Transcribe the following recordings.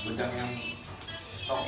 Bujang yang stok.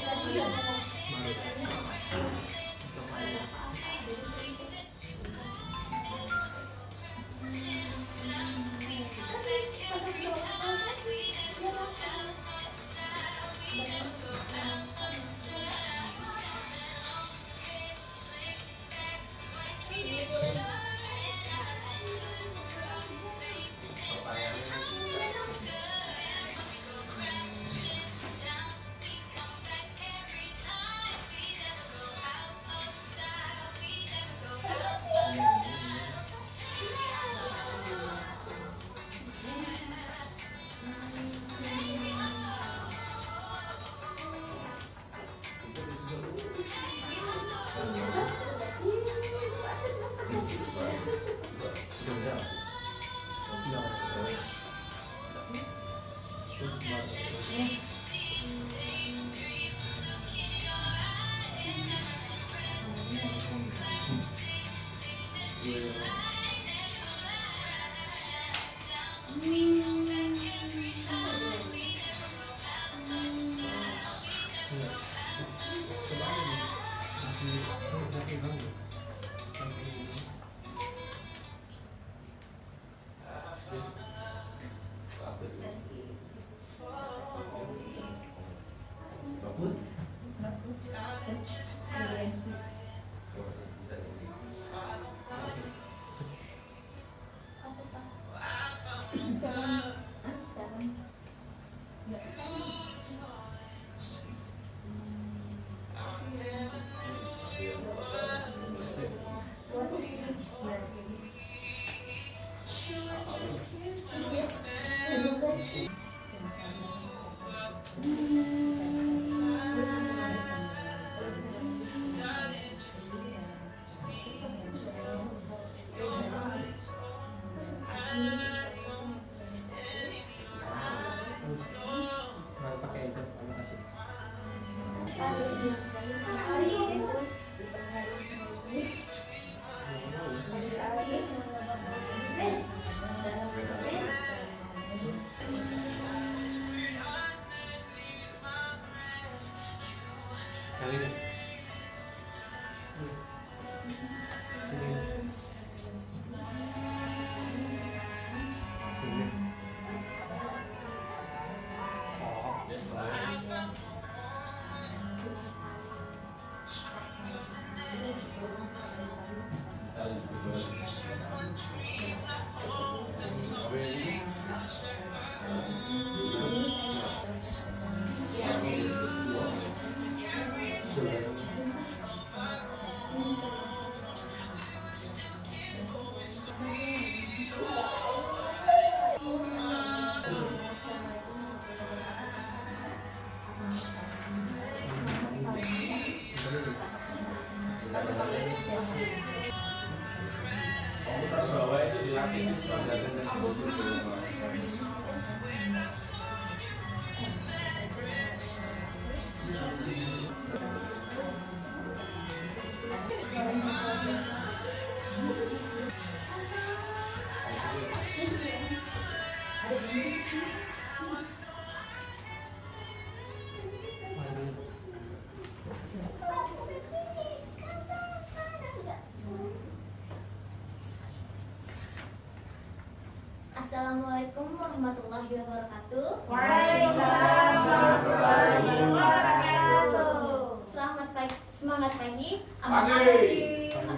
Assalamualaikum warahmatullahi wabarakatuh. Waalaikumsalam warahmatullahi wabarakatuh. Selamat pagi, semangat pagi. Apa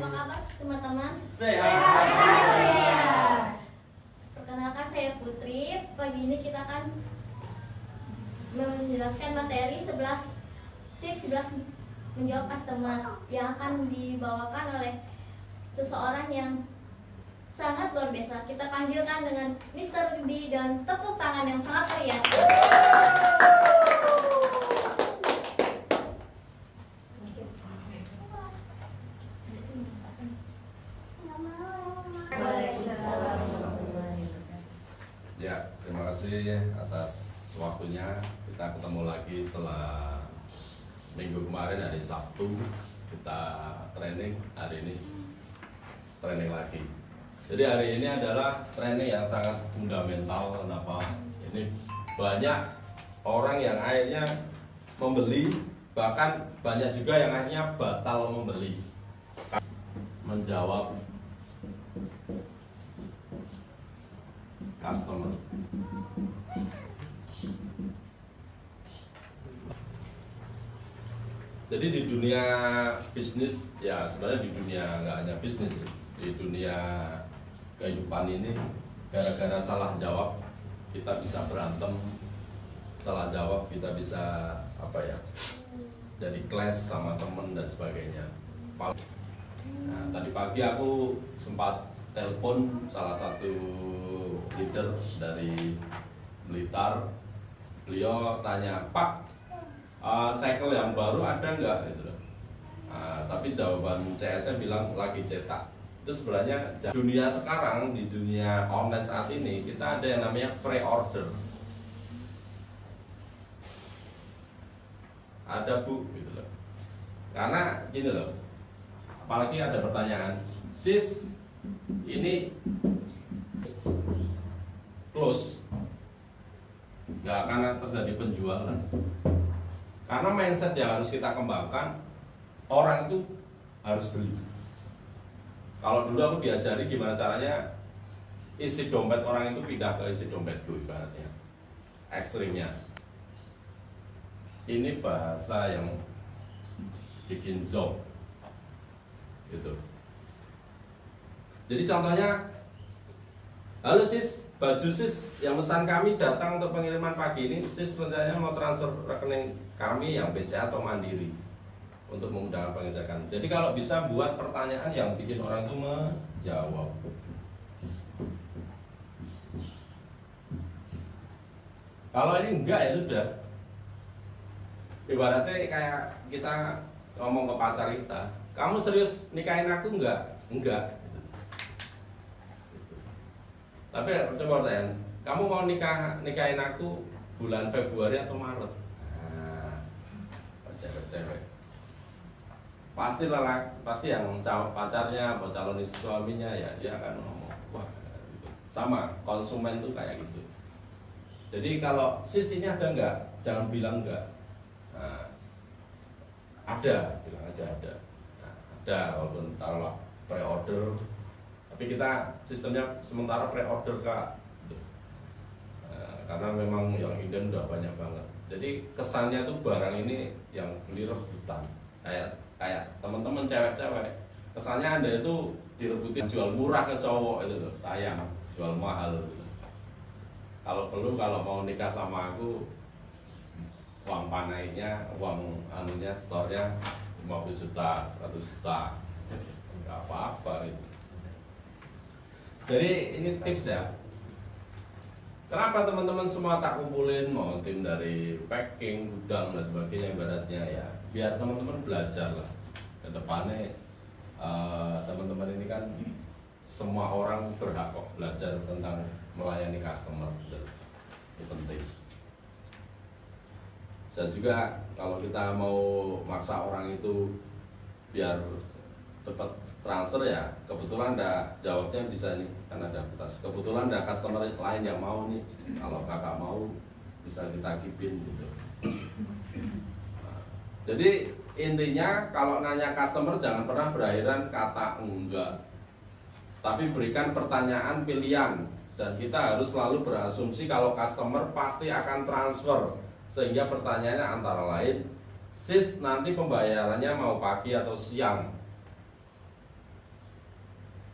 kabar teman-teman? Sehat ya. Perkenalkan saya Putri. Pagi ini kita akan menjelaskan materi 11 tips 11 menjawab customer yang akan dibawakan oleh seseorang yang sangat luar biasa. Kita panggilkan dengan Mr. D dan tepuk tangan yang sangat meriah. Ya, terima kasih atas waktunya. Kita ketemu lagi setelah minggu kemarin hari Sabtu kita training, hari ini training lagi. Jadi hari ini adalah training yang sangat fundamental. Kenapa? Ini banyak orang yang akhirnya membeli, bahkan banyak juga yang akhirnya batal membeli. Menjawab customer. Jadi di dunia bisnis, ya sebenarnya di dunia nggak hanya bisnis, di dunia kehidupan ini, gara-gara salah jawab kita bisa berantem, salah jawab kita bisa apa ya, jadi clash sama temen dan sebagainya. Nah, tadi pagi aku sempat telepon salah satu leader dari Blitar. Beliau tanya, Pak, cycle yang baru ada nggak? Gitu. Tapi jawaban CS-nya bilang lagi cetak. Itu sebenarnya dunia sekarang, di dunia online saat ini kita ada yang namanya pre-order. Ada Bu, gitu loh. Karena gini loh, apalagi ada pertanyaan, sis ini close, nggak akan terjadi penjualan. Karena mindset yang harus kita kembangkan, orang itu harus beli. Kalau dulu aku diajari gimana caranya isi dompet orang itu pindah ke isi dompetku, ibaratnya ekstrimnya. Ini bahasa yang bikin zong gitu. Jadi contohnya, halo sis, baju sis yang pesan kami datang untuk pengiriman pagi ini, sis rencananya mau transfer rekening kami yang BCA atau Mandiri untuk memudahkan pengecekan. Jadi kalau bisa buat pertanyaan yang bikin orang itu menjawab. Kalau ini enggak, ya sudah. Ibaratnya kayak kita ngomong ke pacar kita, kamu serius nikahin aku enggak? Enggak. Tapi coba tanya, kamu mau nikahin aku bulan Februari atau Maret? Nah, cewek-cewek pasti yang pacarnya atau calon istri suaminya ya dia akan ngomong, wah gitu. Sama konsumen tuh kayak gitu. Jadi kalau sis ini ada nggak, jangan bilang nggak. Nah, ada, bilang aja ada. Nah, ada, walaupun taruhlah pre-order, tapi kita sistemnya sementara pre-order Kak. Karena memang yang Inden udah banyak banget. Jadi kesannya tuh barang ini yang beli rebutan. Kayak teman-teman cewek-cewek, kesannya Anda itu direbutin, jual murah ke cowok itu loh, sayang, jual mahal gitu. Kalau perlu, kalau mau nikah sama aku, uang panainya, uang anunya, store-nya 50 juta, 100 juta, nggak apa-apa gitu. Jadi ini tips ya. Kenapa teman-teman semua tak kumpulin, mau tim dari packing, gudang dan sebagainya, ibaratnya ya biar teman-teman belajar lah ke depannya. Teman-teman ini kan semua orang berhak kok belajar tentang melayani customer, itu penting. Bisa juga kalau kita mau maksa orang itu biar cepat transfer ya, kebetulan ada jawabnya bisa nih, kan ada batas. Kebetulan ada customer lain yang mau nih, kalau kakak mau bisa kita kipin gitu. Jadi intinya kalau nanya customer jangan pernah berakhiran kata enggak, tapi berikan pertanyaan pilihan. Dan kita harus selalu berasumsi kalau customer pasti akan transfer, sehingga pertanyaannya antara lain, sis nanti pembayarannya mau pagi atau siang,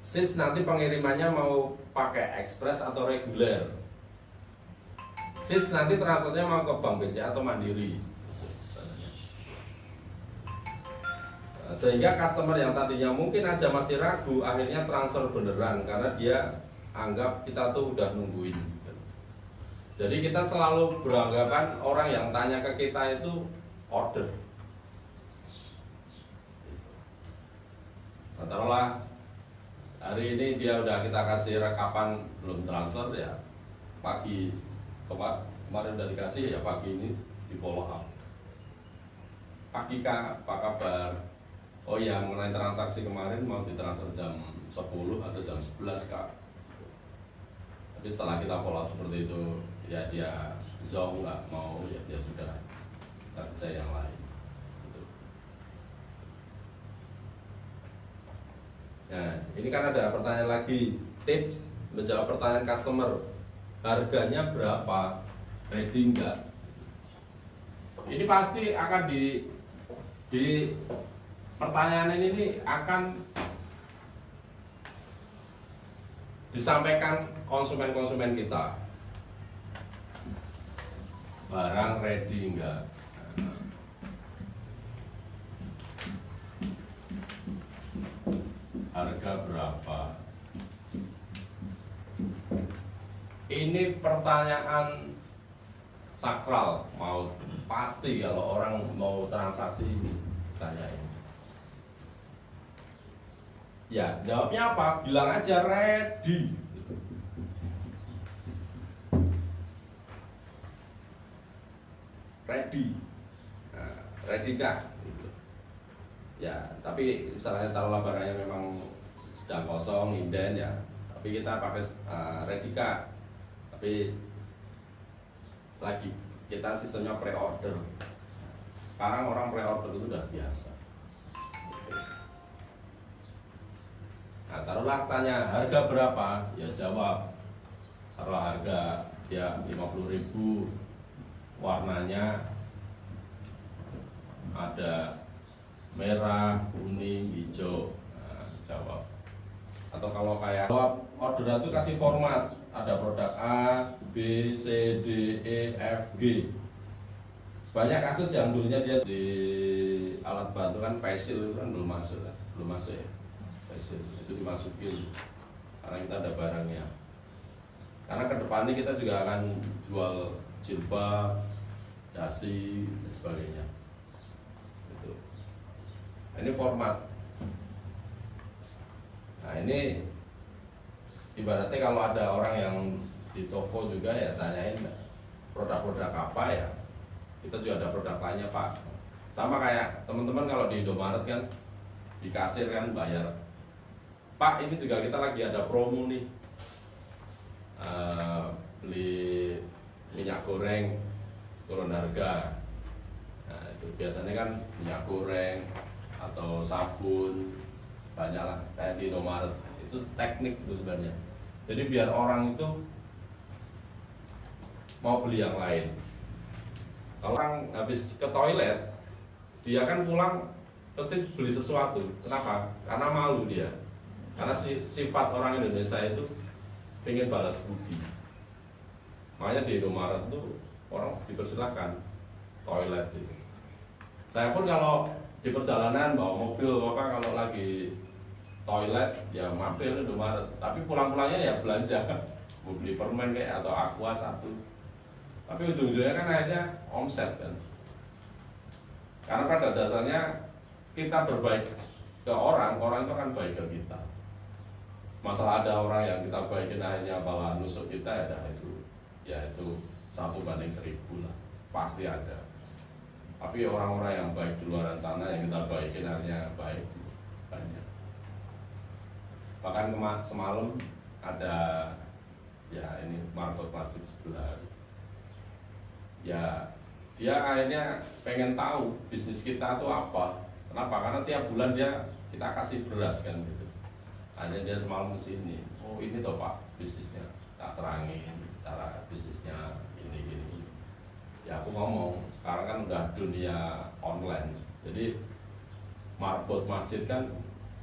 sis nanti pengirimannya mau pakai ekspres atau reguler, sis nanti transfernya mau ke bank BCA atau Mandiri. Sehingga customer yang tadinya mungkin aja masih ragu akhirnya transfer beneran karena dia anggap kita tuh udah nungguin. Jadi kita selalu beranggapan orang yang tanya ke kita itu order. Taruhlah hari ini dia udah kita kasih rekapan belum transfer ya, pagi kemarin udah dikasih ya, pagi ini di follow up. Pagi Kak, apa kabar? Oh ya, mengenai transaksi kemarin mau ditransfer jam 10 atau jam 11 Kak. Tapi setelah kita follow up seperti itu, ya dia jauh nggak mau, ya dia sudah kerja yang lain. Gitu. Nah, ini kan ada pertanyaan lagi, tips menjawab pertanyaan customer, harganya berapa, ready nggak? Ini pasti akan di pertanyaan ini akan disampaikan konsumen-konsumen kita, barang ready enggak, harga berapa. Ini pertanyaan sakral, mau pasti kalau orang mau transaksi tanyain. Ya, jawabnya apa? Bilang aja ready. Ready. Nah, ready kah? Ya, tapi misalnya taruhlah barangnya memang sedang kosong, inden ya. Tapi kita pakai ready kah? Tapi lagi kita sistemnya pre-order. Sekarang orang pre-order itu udah biasa. Nah, taruhlah tanya harga berapa, ya jawab. Kalau harga ya 50.000, warnanya ada merah, kuning, hijau. Nah, jawab. Atau kalau kayak jawab orderan itu kasih format, ada produk A, B, C, D, E, F, G. Banyak kasus yang dulunya dia di alat bantu kan facial itu kan belum masuk ya. Facial itu dimasukin karena kita ada barangnya. Karena kedepannya kita juga akan jual jilbab, dasi dan sebagainya. Gitu. Ini format. Nah ini ibaratnya kalau ada orang yang di toko juga ya tanyain produk-produk apa ya, kita juga ada produk lainnya Pak. Sama kayak teman-teman kalau di Indomaret kan di kasir kan bayar, Pak ini juga kita lagi ada promo nih, beli minyak goreng turun harga. Nah itu biasanya kan minyak goreng atau sabun banyak lah kayak di Indomaret. Itu teknik itu sebenarnya. Jadi biar orang itu mau beli yang lain. Kalau orang habis ke toilet, dia kan pulang pasti beli sesuatu. Kenapa? Karena malu dia. Karena sifat orang Indonesia itu pengen balas budi. Makanya di Indomaret itu orang dipersilahkan toilet itu. Saya pun kalau di perjalanan bawa mobil, apa kalau lagi toilet ya mampir di Indomaret. Tapi pulang-pulangnya ya belanja, mau beli permen kayak atau aqua satu. Tapi ujung-ujungnya kan akhirnya omset kan. Karena pada dasarnya kita berbaik ke orang, orang itu akan baik ke kita. Masalah ada orang yang kita baikin akhirnya malah nusuk kita ya itu 1:1000 lah, pasti ada. Tapi orang-orang yang baik di luar sana yang kita baikin akhirnya baik banyak. Bahkan semalam ada ya ini marbot masjid sebelah. Ya dia akhirnya pengen tahu bisnis kita tuh apa. Kenapa? Karena tiap bulan kita kasih beras kan gitu. Akhirnya dia semalam kesini. Oh ini toh Pak bisnisnya. Tak terangin cara bisnisnya ini. Ya aku ngomong sekarang kan udah dunia online. Jadi marbot masjid kan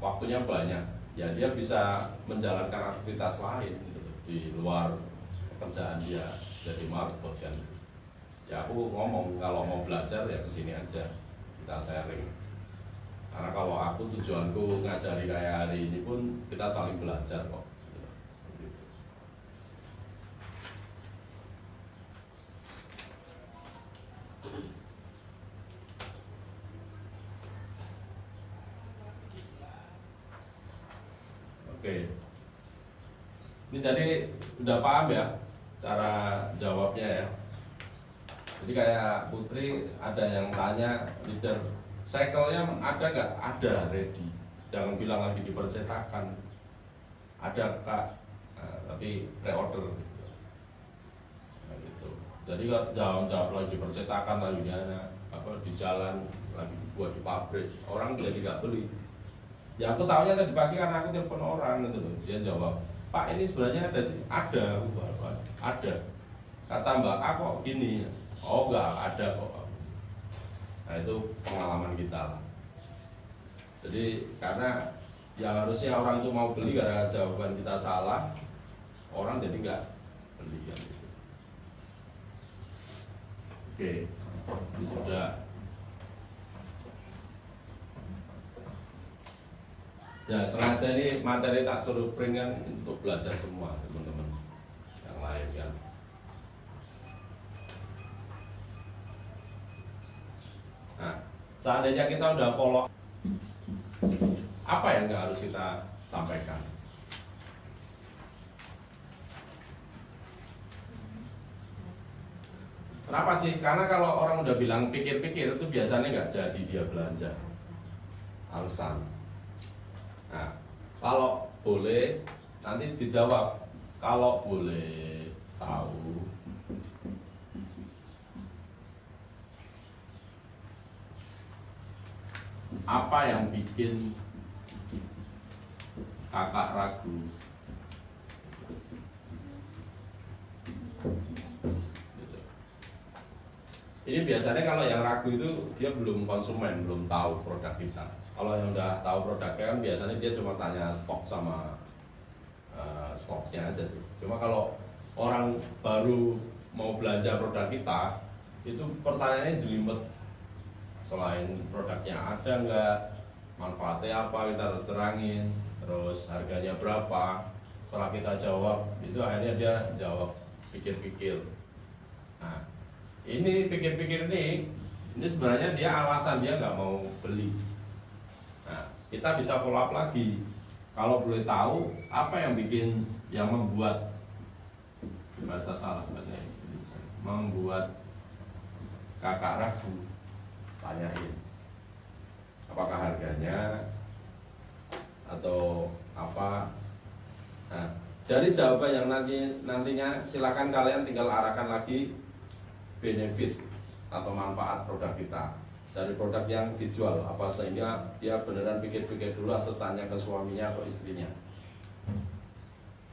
waktunya banyak. Ya dia bisa menjalankan aktivitas lain gitu, di luar pekerjaan dia jadi marbot kan. Ya aku ngomong kalau mau belajar ya kesini aja, kita sharing. Karena kalau aku tujuanku ngajari kayak hari ini pun kita saling belajar kok. Oke. Ini jadi udah paham ya cara jawabnya ya. Jadi kayak Putri ada yang tanya, leader, cycle-nya ada nggak? Ada, ready. Jangan bilang lagi dipercetakan. ada kak, tapi pre-order gitu. Nah, gitu. Jadi kalau jawab lagi di percetakan lagi di jalan lagi buat di pabrik, orang jadi nggak beli. Ya aku tahunya tadi pagi karena aku telepon orang gitu loh, dia jawab, Pak ini sebenarnya ada sih, ada. Kata Mbak A kok gini, oh nggak ada kok. Nah itu pengalaman kita lah. Jadi karena ya harusnya orang itu mau beli karena jawaban kita salah, orang jadi nggak beli kan gitu. Oke, ini sudah. Ya sengaja ini materi tak suruh print kan untuk belajar semua teman-teman yang lain kan. Nah, seandainya kita udah follow, apa yang nggak harus kita sampaikan? Kenapa sih? Karena kalau orang udah bilang pikir-pikir itu biasanya nggak jadi dia belanja. Alasan. Nah, kalau boleh nanti dijawab. Kalau boleh tahu apa yang bikin kakak ragu? Gitu. Ini biasanya kalau yang ragu itu dia belum konsumen, belum tahu produk kita. Kalau yang udah tahu produknya kan biasanya dia cuma tanya stok sama stoknya aja sih. Cuma kalau orang baru mau belanja produk kita, itu pertanyaannya jelimet. Selain produknya ada nggak, manfaatnya apa kita harus terangin, terus harganya berapa. Setelah kita jawab, itu akhirnya dia jawab pikir-pikir. Nah, ini pikir-pikir ini sebenarnya dia alasan dia nggak mau beli. Nah, kita bisa follow up lagi. Kalau boleh tahu apa yang membuat bahasa salah membuat kakak ragu, tanyain apakah harganya atau apa. Nah, dari jawaban yang nantinya silakan kalian tinggal arahkan lagi benefit atau manfaat produk kita dari produk yang dijual apa, sehingga dia beneran pikir-pikir dulu atau tanya ke suaminya atau istrinya.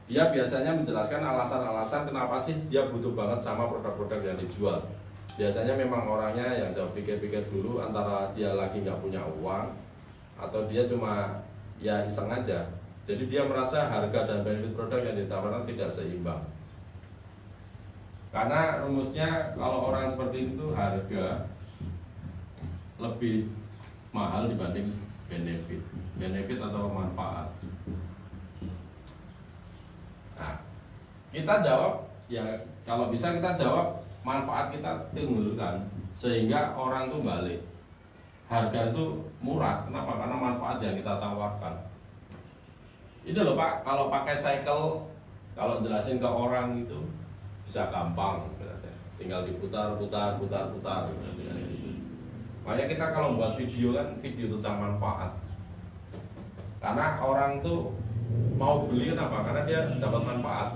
Dia biasanya menjelaskan alasan-alasan kenapa sih dia butuh banget sama produk-produk yang dijual. Biasanya memang orangnya yang jauh pikir-pikir dulu, antara dia lagi nggak punya uang atau dia cuma ya iseng aja. Jadi dia merasa harga dan benefit produk yang ditawarkan tidak seimbang. Karena rumusnya kalau orang seperti itu harga lebih mahal dibanding benefit atau manfaat. Nah, kita jawab ya, kalau bisa kita jawab manfaat kita tunggulkan sehingga orang tuh balik. Harga itu murah, kenapa? Karena manfaat yang kita tawarkan. Ini loh Pak, kalau pakai cycle, kalau jelasin ke orang itu bisa gampang, tinggal diputar. Makanya kita kalau buat video kan video tentang manfaat. Karena orang tuh mau beli kenapa? Karena dia dapat manfaat.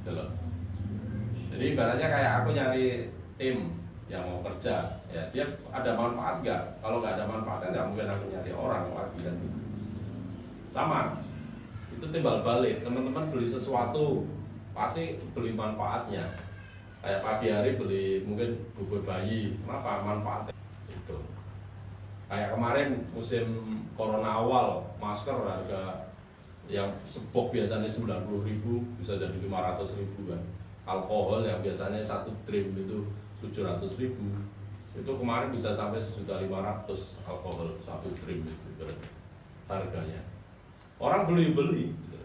Jadi ibaratnya kayak aku nyari tim yang mau kerja, ya dia ada manfaat nggak? Kalau nggak ada manfaat kan nggak mungkin aku nyari orang lagi kan. Sama, itu timbal balik. Teman-teman beli sesuatu pasti beli manfaatnya. Kayak pagi hari beli mungkin bubur bayi, kenapa? Manfaatnya. Kayak kemarin musim corona awal, masker harga yang sebok biasanya 90.000 bisa jadi 500.000 kan. Alkohol yang biasanya 1 dream itu 700.000, itu kemarin bisa sampai 1.500.000 alkohol 1 dream itu harganya. Orang beli gitu.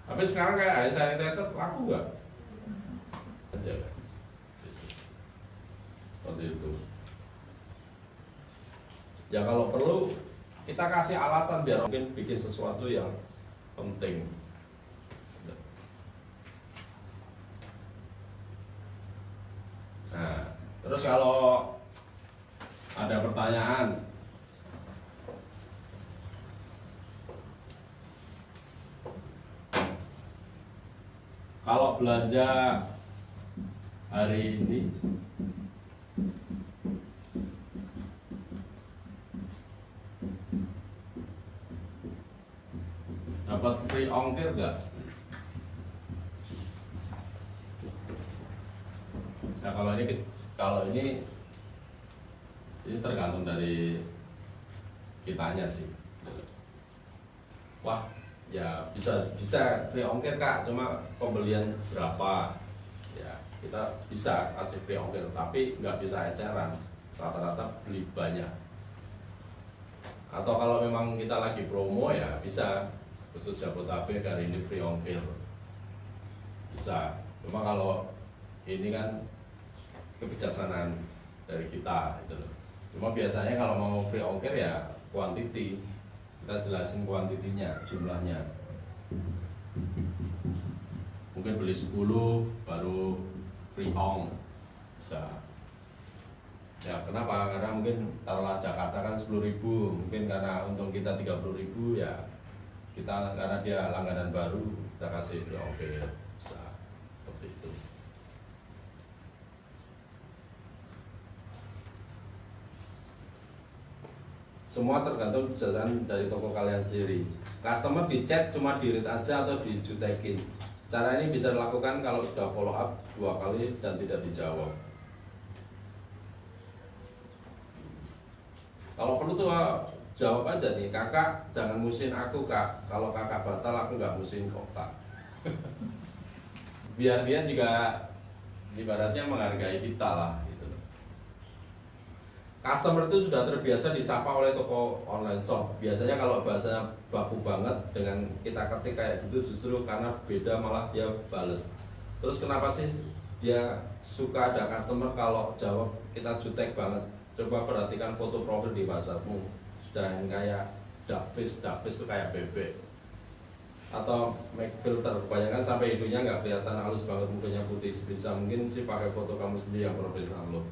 Tapi sekarang kayak hand sanitizer laku nggak? Aja kan. Seperti itu. Ya kalau perlu kita kasih alasan biar mungkin bikin sesuatu yang penting. Nah, terus kalau ada pertanyaan, Kalau belanja hari ini dapat free ongkir nggak? Nah kalau ini tergantung dari kitanya sih. Wah, ya bisa free ongkir Kak, cuma pembelian berapa? Ya kita bisa kasih free ongkir, tapi nggak bisa eceran. Rata-rata beli banyak. Atau kalau memang kita lagi promo ya bisa, khusus Jabodetabek hari ini free ongkir bisa. Cuma kalau ini kan kebijaksanaan dari kita gitu loh. Cuma biasanya kalau mau free ongkir ya quantity, kita jelasin kuantitinya, jumlahnya. Mungkin beli 10 baru free ong bisa. Ya kenapa? Karena mungkin taruhlah Jakarta kan 10.000, mungkin karena untung kita 30.000 ya kita, karena dia langganan baru kita kasih free ongkir, bisa seperti itu. Semua tergantung kebijakan dari toko kalian sendiri. Customer dicek cuma di-read aja atau dijutekin. Cara ini bisa dilakukan kalau sudah follow up 2 kali dan tidak dijawab. Kalau perlu tuh jawab aja nih, kakak jangan musin aku kak. Kalau kakak batal aku nggak musin kok kak. Biar dia juga ibaratnya menghargai kita lah. Customer itu sudah terbiasa disapa oleh toko online shop. Biasanya kalau bahasanya baku banget dengan kita ketik kayak gitu, justru karena beda malah dia bales. Terus kenapa sih dia suka ada customer kalau jawab kita jutek banget? Coba perhatikan foto profil di WhatsAppmu, jangan kayak duckface itu kayak bebek. Atau make filter, kebanyakan sampai hidungnya nggak kelihatan halus banget, mukanya putih. Bisa mungkin sih pakai foto kamu sendiri yang profesional loh.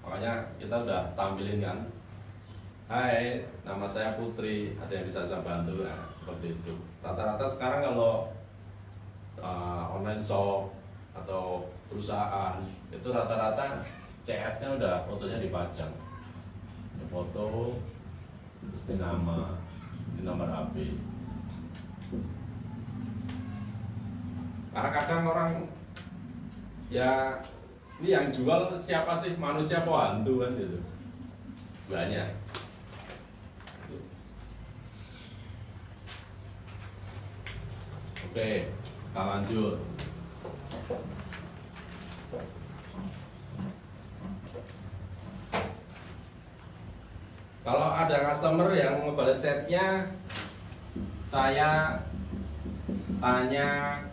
Makanya kita udah tampilin kan, hai nama saya Putri, ada yang bisa saya bantu, nah, seperti itu. Rata-rata sekarang kalau online shop atau perusahaan itu rata-rata CS-nya udah fotonya dipajang, ini foto, terus ini nomor HP. Karena kadang orang ya, ini yang jual siapa sih, manusia apa hantu kan gitu, banyak. Oke, kita lanjut. Kalau ada customer yang ngebales chatnya, saya tanya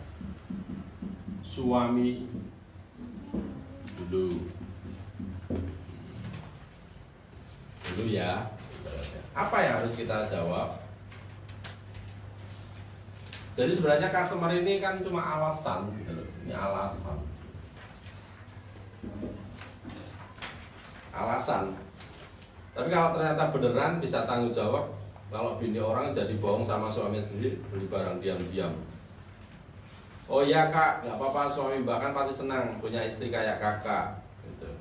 suami dulu ya, apa yang harus kita jawab? Jadi sebenarnya customer ini kan cuma alasan gitu loh. Ini alasan. Tapi kalau ternyata beneran bisa tanggung jawab. Kalau bini orang jadi bohong sama suami sendiri, beli barang diam-diam. Oh iya kak, nggak apa-apa, suami mbak kan pasti senang punya istri kayak kakak gitu.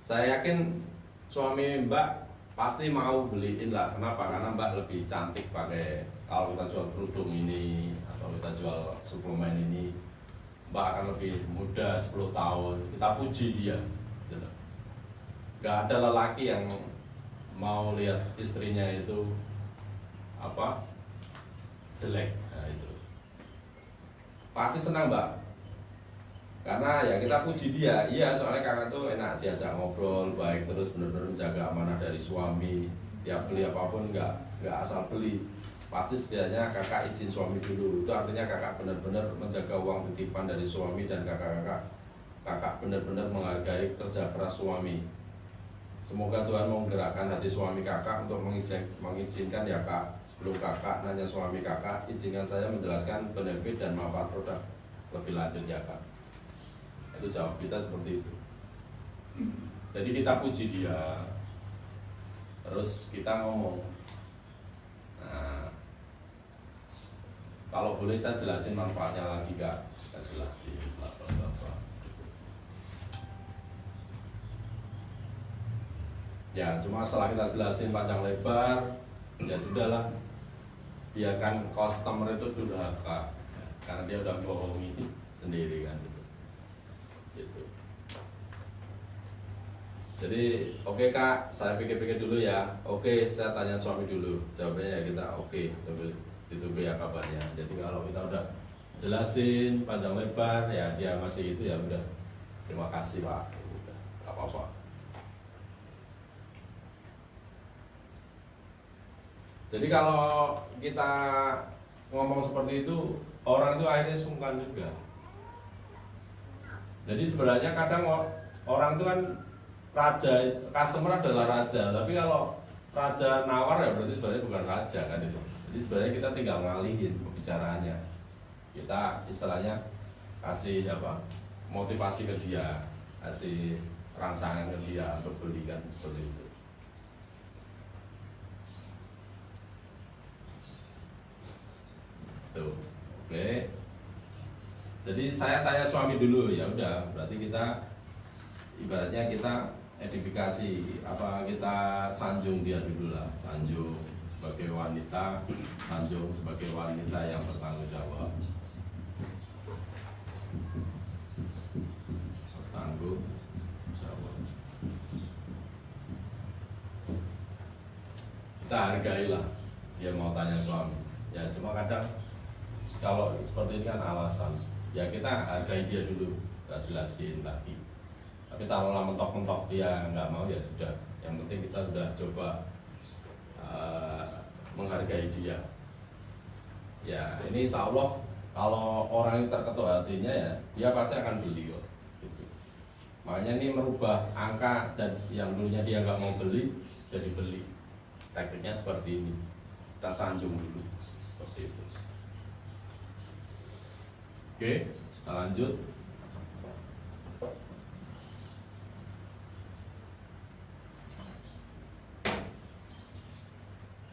Saya yakin suami mbak pasti mau beliin lah. Kenapa? Karena mbak lebih cantik pakai, kalau kita jual kerudung ini atau kita jual suplemen ini, mbak akan lebih muda 10 tahun. Kita puji dia gitu. Gak ada lelaki yang mau lihat istrinya itu apa jelek, nah itu pasti senang mbak, karena ya kita puji dia. Iya, soalnya kakak tuh enak diajak ngobrol baik, terus benar-benar menjaga amanah dari suami. Tiap beli apapun nggak asal beli, pasti setidaknya kakak izin suami dulu. Itu artinya kakak benar-benar menjaga uang titipan dari suami, dan kakak benar-benar menghargai kerja keras suami. Semoga Tuhan menggerakkan hati suami kakak untuk mengizinkan ya kak. Sebelum kakak nanya suami kakak, izinkan saya menjelaskan benefit dan manfaat produk lebih lanjut ya kak. Itu jawab kita seperti itu. Jadi kita puji dia, terus kita ngomong, nah, Kalau boleh saya jelasin manfaatnya lagi Kak, saya jelasin. Bla, bla, bla, bla. Ya, cuma setelah kita jelasin panjang lebar, ya sudahlah, biarkan customer itu durhaka, karena dia udah bohongi sendiri kan gitu. Jadi oke Kak, saya pikir-pikir dulu ya. Oke, saya tanya suami dulu, jawabnya ya kita oke, ditunggu ya kabarnya. Jadi kalau kita udah jelasin panjang lebar, ya dia masih itu ya udah, terima kasih Pak, udah nggak apa-apa. Jadi kalau kita ngomong seperti itu, orang itu akhirnya sungkan juga. Jadi sebenarnya kadang orang itu kan raja, customer adalah raja, tapi kalau raja nawar ya berarti sebenarnya bukan raja kan itu. Jadi sebenarnya kita tinggal ngalihin pembicaraannya. Kita istilahnya kasih apa? Motivasi ke dia, kasih rangsangan ke dia untuk belikan seperti itu. Tuh, oke. Jadi saya tanya suami dulu, ya udah, berarti kita ibaratnya kita edifikasi, apa kita sanjung dia dulu lah, sanjung sebagai wanita, sanjung sebagai wanita yang bertanggung jawab. Bertanggung jawab. Kita hargailah dia mau tanya suami. Ya cuma kadang kalau seperti ini kan alasan, ya kita hargai dia dulu, kita jelasin lagi. Tapi kalau mentok-mentok dia nggak mau ya sudah, yang penting kita sudah coba menghargai dia. Ya ini insya Allah kalau orang yang terketuk hatinya ya dia pasti akan beli kok. Gitu. Makanya ini merubah angka dan yang dulunya dia nggak mau beli jadi beli. Tekniknya seperti ini, kita sanjung dulu seperti itu. Oke, kita lanjut.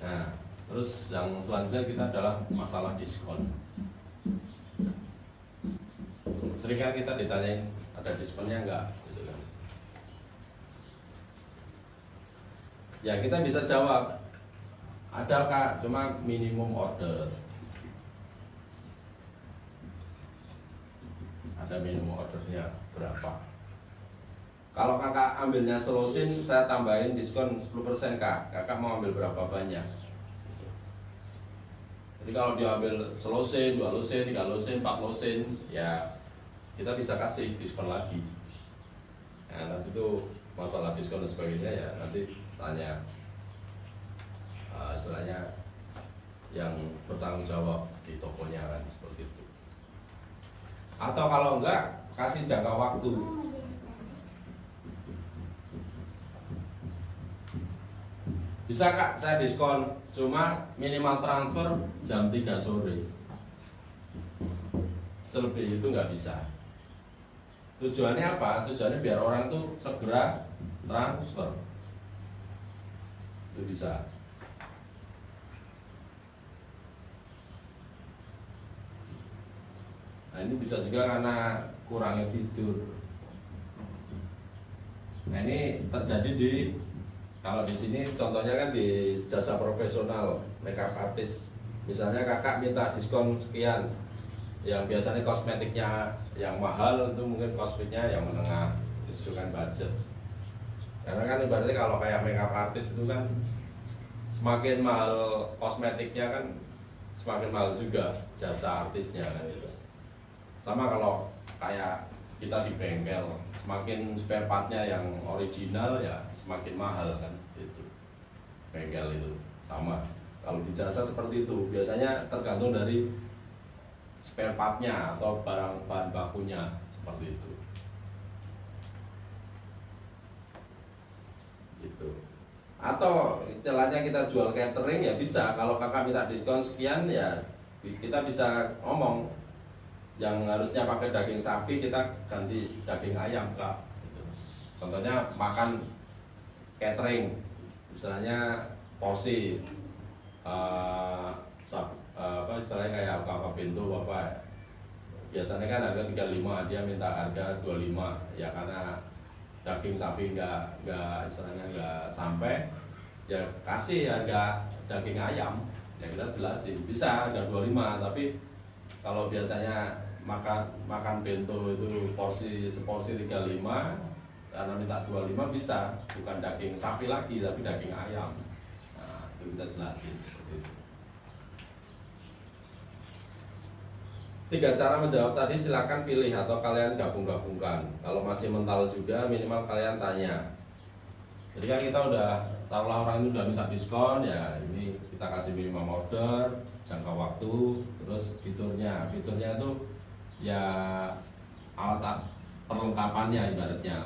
Nah, terus yang selanjutnya kita adalah masalah diskon. Sering kan kita ditanyain ada diskonnya enggak? Gitu kan. Ya kita bisa jawab ada Kak, cuma minimum order. Ada minimum ordernya berapa? Kalau kakak ambilnya selosin, saya tambahin diskon 10% Kak. Kakak mau ambil berapa banyak? Jadi kalau dia ambil selosin, 2 losin, 3 losin, 4 losin, ya kita bisa kasih diskon lagi. Nah nanti itu masalah diskon dan sebagainya ya nanti tanya istilahnya yang bertanggung jawab di tokonya kan seperti itu. Atau kalau enggak kasih jangka waktu. Bisa Kak, saya diskon, cuma minimal transfer jam 3 sore. Selebih itu nggak bisa. Tujuannya apa? Tujuannya biar orang tuh segera transfer. Itu bisa. Nah ini bisa juga karena kurangnya fitur. Nah ini terjadi di kalau di sini contohnya kan di jasa profesional makeup artist. Misalnya kakak minta diskon sekian, yang biasanya kosmetiknya yang mahal itu mungkin kosmetiknya yang menengah, disesuaikan budget. Karena kan ibaratnya kalau kayak makeup artist itu kan semakin mahal kosmetiknya kan semakin mahal juga jasa artisnya kan gitu. Sama kalau kayak kita di bengkel, semakin spare partnya yang original ya semakin mahal kan itu. Bengkel itu sama. Kalau di jasa seperti itu biasanya tergantung dari spare partnya atau barang bahan bakunya seperti itu. Gitu. Atau istilahnya kita jual catering ya bisa. Kalau kakak minta diskon sekian ya kita bisa ngomong yang harusnya pakai daging sapi kita ganti daging ayam Kak. Gitu. Contohnya makan catering, misalnya porsi apa istilahnya kayak kakak pintu apa, biasanya kan harga 35, dia minta harga 25 ya, karena daging sapi nggak istilahnya nggak sampai, ya kasih harga daging ayam, ya kita jelasin bisa harga 25, tapi kalau biasanya makan bento itu seporsi 35, karena minta 25 bisa, bukan daging sapi lagi tapi daging ayam. Nah, itu kita jelasin seperti itu. 3 cara menjawab tadi silakan pilih atau kalian gabung-gabungkan. Kalau masih mental juga minimal kalian tanya. Jadi kan kita udah, taruhlah orang itu udah minta diskon, ya ini kita kasih minimum order, jangka waktu, terus fiturnya itu ya alat perlengkapannya ibaratnya.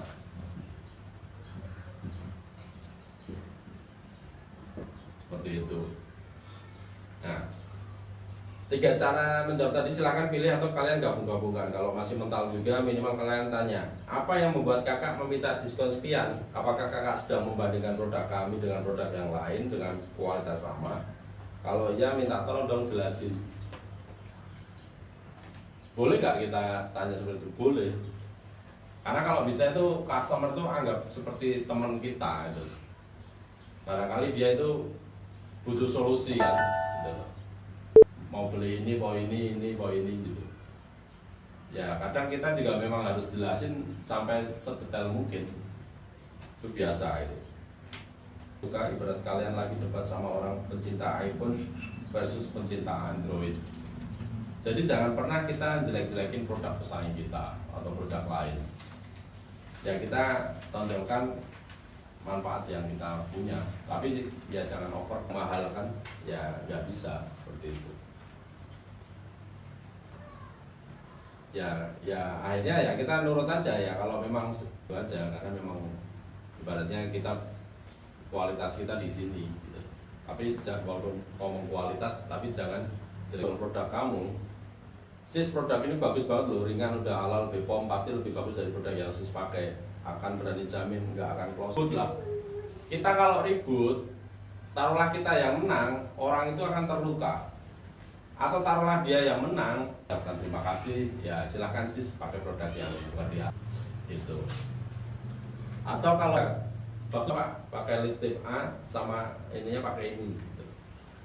Seperti itu. Nah, 3 cara menjawab tadi silakan pilih atau kalian gabung-gabungkan. Kalau masih mental juga minimal kalian tanya, apa yang membuat kakak meminta diskon sekian? Apakah kakak sedang membandingkan produk kami dengan produk yang lain dengan kualitas sama? Kalau iya minta tolong dong jelasin. Boleh nggak kita tanya seperti itu? Boleh. Karena kalau bisa itu customer tuh anggap seperti teman kita itu. Barangkali dia itu butuh solusi kan, gitu. Mau beli ini, mau ini gitu. Ya kadang kita juga memang harus jelasin sampai sedetail mungkin. Itu biasa itu. Bukan ibarat kalian lagi debat sama orang pencinta iPhone versus pencinta Android. Jadi jangan pernah kita jelek-jelekin produk pesaing kita atau produk lain. Ya kita tonjolkan manfaat yang kita punya, tapi ya jangan over mahal kan, ya nggak bisa seperti itu. Ya akhirnya ya kita nurut aja ya, kalau memang itu aja, karena memang ibaratnya kita kualitas kita di sini gitu. Tapi walaupun ngomong kualitas tapi jangan jadi produk kamu, sis produk ini bagus banget loh, ringan, udah halal BPOM, pasti lebih bagus dari produk yang sis pakai, akan berani jamin nggak akan close lah. Kita kalau ribut, taruhlah kita yang menang, orang itu akan terluka. Atau taruhlah dia yang menang, ucapkan terima kasih, ya silahkan sis pakai produk yang bukan dia itu. Atau kalau Bapak pakai lipstick A sama ininya pakai ini gitu.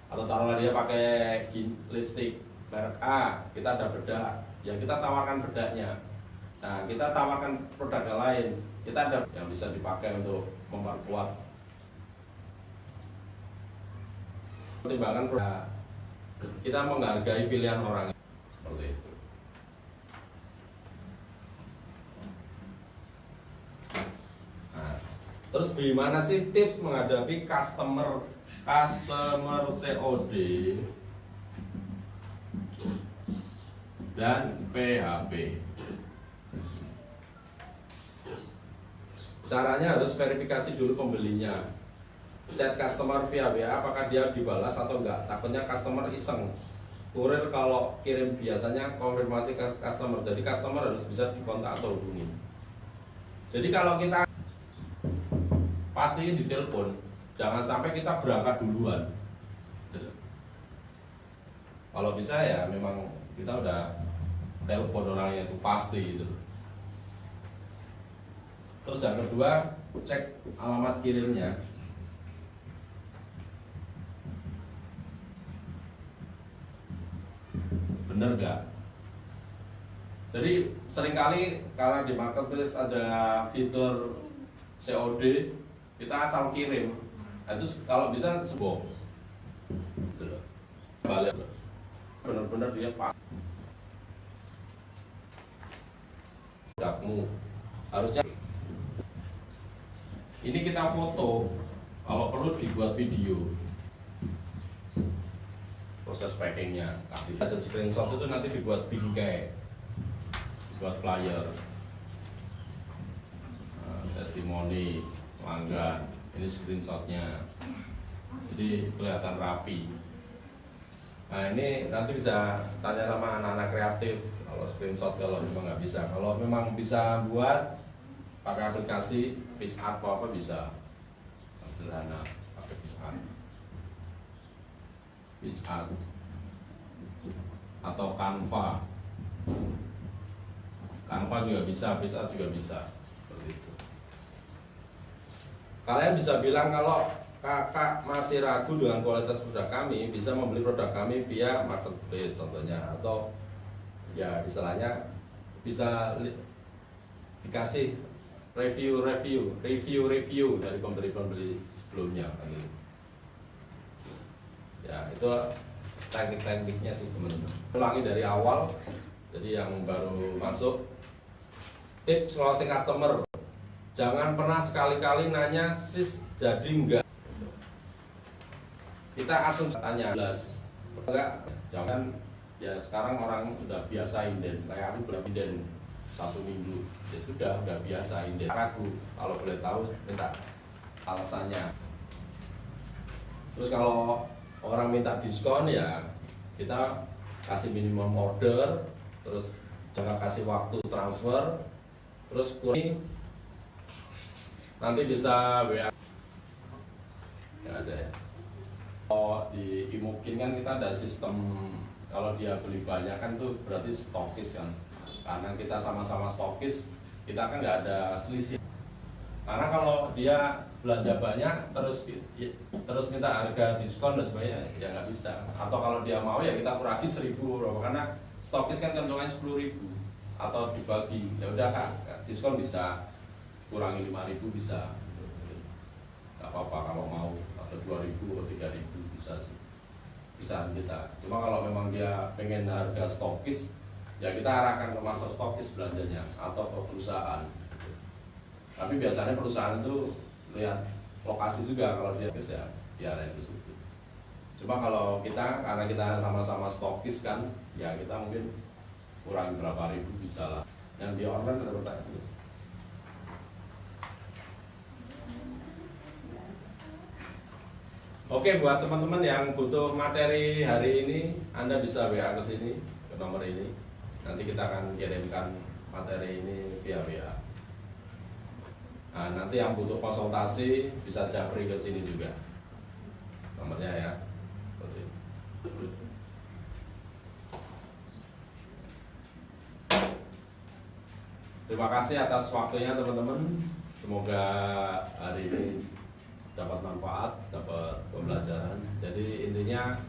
Atau taruhlah dia pakai lipstick merek A, kita ada bedak, ya kita tawarkan bedaknya. Nah kita tawarkan produk yang lain, kita ada yang bisa dipakai untuk memperkuat pertimbangan produk. Kita menghargai pilihan orang seperti itu. Nah, terus gimana sih tips menghadapi customer COD dan PHP? Caranya harus verifikasi dulu pembelinya. Chat customer via WA apakah dia dibalas atau enggak, takutnya customer iseng. Kurir kalau kirim biasanya konfirmasi ke customer, jadi customer harus bisa dikontak atau hubungi. Jadi kalau kita pastiin di telepon, jangan sampai kita berangkat duluan. Kalau bisa ya memang kita udah telepon orangnya itu pasti gitu. Terus yang kedua, cek alamat kirimnya. Bener nggak? Jadi seringkali karena di marketplace ada fitur COD, kita asal kirim. Nah, itu kalau bisa sebuah balik, bener-bener dia pak. Produkmu harusnya ini kita foto, kalau perlu dibuat video. Proses packingnya, kasih hasil screenshot itu nanti dibuat bingkai, buat flyer, testimoni, pelanggan, ini screenshotnya, jadi kelihatan rapi. Nah ini nanti bisa tanya sama anak-anak kreatif, kalau screenshot kalau memang nggak bisa, kalau memang bisa buat pakai aplikasi PixArt apa bisa, sederhana pakai PixArt. atau Canva. Canva juga bisa juga bisa. Seperti itu. Kalian bisa bilang kalau kakak masih ragu dengan kualitas produk kami, bisa membeli produk kami via marketplace contohnya, atau ya istilahnya bisa dikasih review dari pembeli sebelumnya kan gitu. Ya itu teknik-tekniknya sih teman-teman. Ulangi dari awal. Jadi yang baru masuk, tips closing customer, jangan pernah sekali-kali nanya sis jadi enggak. Kita asumsi tanya jelas enggak, jangan ya sekarang orang udah biasa inden, kayak aku udah inden 1 minggu, ya sudah biasa inden. Ragu, kalau boleh tahu minta alasannya. Terus kalau orang minta diskon ya kita kasih minimum order, terus jangan kasih waktu transfer, terus kurang nanti bisa WA ya ada ya. Oh, di Imokin kan kita ada sistem, kalau dia beli banyak kan tuh berarti stokis kan, karena kita sama-sama stokis, kita kan nggak ada selisih. Karena kalau dia belanja banyak terus minta harga diskon dan sebagainya ya nggak bisa. Atau kalau dia mau ya kita kurangi 1.000 karena stokis kan contohnya 10.000 atau dibagi, ya udah kak diskon bisa kurangi 5.000 bisa, nggak apa-apa kalau mau, atau 2.000 atau 3.000 bisa sih, bisa kita. Cuma kalau memang dia pengen harga stokis ya kita arahkan ke master stokis belanjanya atau ke perusahaan. Tapi biasanya perusahaan itu lihat lokasi juga, kalau dia ya diarahin ke situ. Cuma kalau kita, karena kita sama-sama stokis kan, ya kita mungkin kurang berapa ribu bisa lah. Yang di online ada pertanyaan. Oke, buat teman-teman yang butuh materi hari ini, Anda bisa WA ke sini, ke nomor ini. Nanti kita akan kirimkan materi ini via WA. Nah, nanti yang butuh konsultasi bisa japri ke sini juga. Nomornya ya. Terima kasih atas waktunya teman-teman. Semoga hari ini dapat manfaat, dapat pembelajaran. Jadi intinya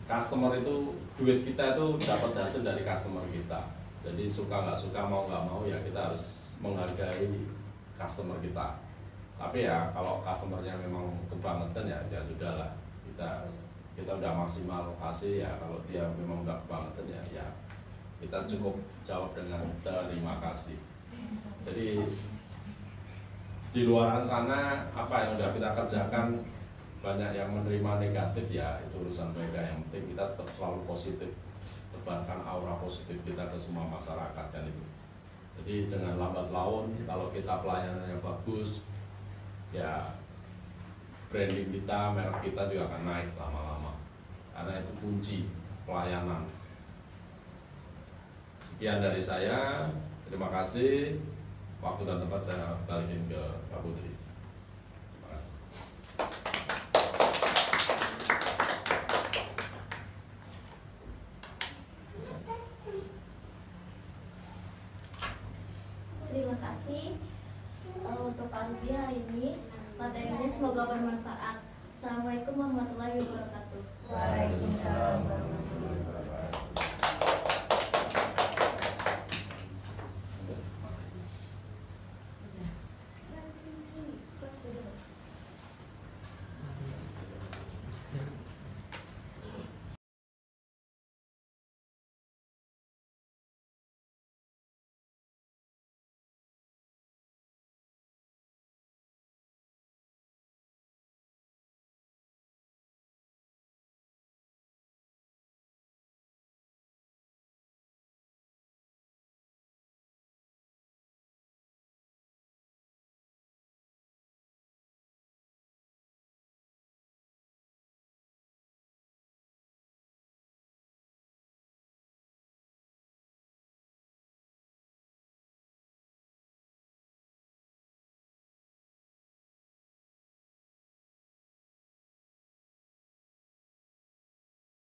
customer itu, duit kita itu dapat hasil dari customer kita. Jadi suka nggak suka, mau nggak mau ya kita harus menghargai customer kita. Tapi ya kalau customernya memang kebangetan ya sudahlah, kita udah maksimal kasih ya. Kalau dia memang nggak kebangetan ya kita cukup jawab dengan terima kasih. Jadi di luaran sana apa yang udah kita kerjakan, banyak yang menerima negatif ya itu urusan mereka. Yang penting kita tetap selalu positif, tebarkan aura positif kita ke semua masyarakat kan itu. Jadi dengan lambat laun kalau kita pelayanannya bagus ya branding kita, merek kita juga akan naik lama-lama, karena itu kunci pelayanan. Sekian dari saya, terima kasih. Waktu dan tempat saya balikin ke Pak Putri. Terima kasih. Terima kasih untuk Pak Ruby hari ini. Materinya semoga bermanfaat. Assalamualaikum warahmatullahi wabarakatuh. Waalaikumsalam.